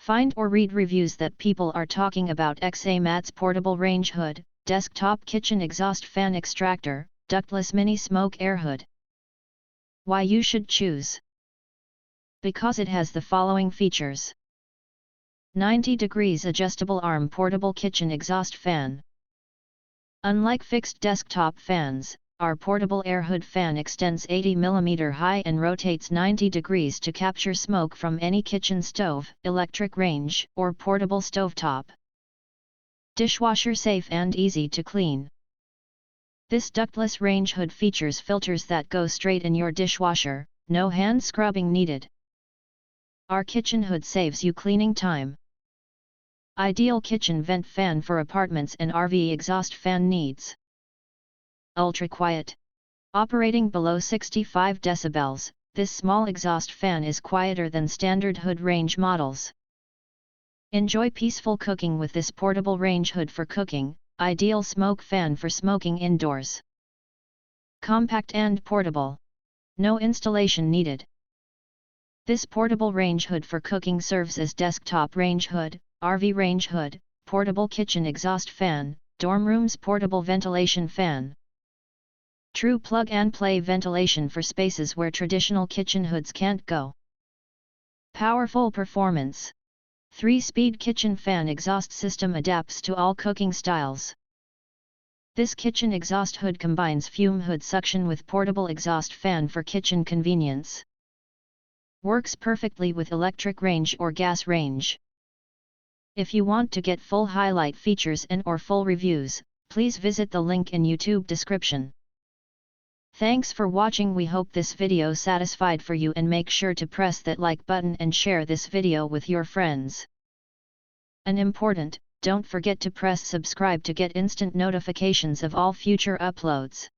Find or read reviews that people are talking about XAMATTS Portable Range Hood, Desktop Kitchen Exhaust Fan Extractor, Ductless Mini Smoke Airhood. Why you should choose? Because it has the following features. 90 degrees adjustable arm portable kitchen exhaust fan. Unlike fixed desktop fans, our portable Airhood fan extends 80 mm high and rotates 90 degrees to capture smoke from any kitchen stove, electric range, or portable stovetop. Dishwasher safe and easy to clean. This ductless range hood features filters that go straight in your dishwasher, no hand scrubbing needed. Our kitchen hood saves you cleaning time. Ideal kitchen vent fan for apartments and RV exhaust fan needs. Ultra quiet. Operating below 65 decibels, this small exhaust fan is quieter than standard hood range models. Enjoy peaceful cooking with this portable range hood for cooking, ideal smoke fan for smoking indoors. Compact and portable. No installation needed. This portable range hood for cooking serves as desktop range hood, RV range hood, portable kitchen exhaust fan, dorm room's portable ventilation fan. True plug-and-play ventilation for spaces where traditional kitchen hoods can't go. Powerful performance. 3-speed kitchen fan exhaust system adapts to all cooking styles. This kitchen exhaust hood combines fume hood suction with portable exhaust fan for kitchen convenience. Works perfectly with electric range or gas range. If you want to get full highlight features and/or full reviews, please visit the link in YouTube description. Thanks for watching. We hope this video satisfied for you, and make sure to press that like button and share this video with your friends. And important, don't forget to press subscribe to get instant notifications of all future uploads.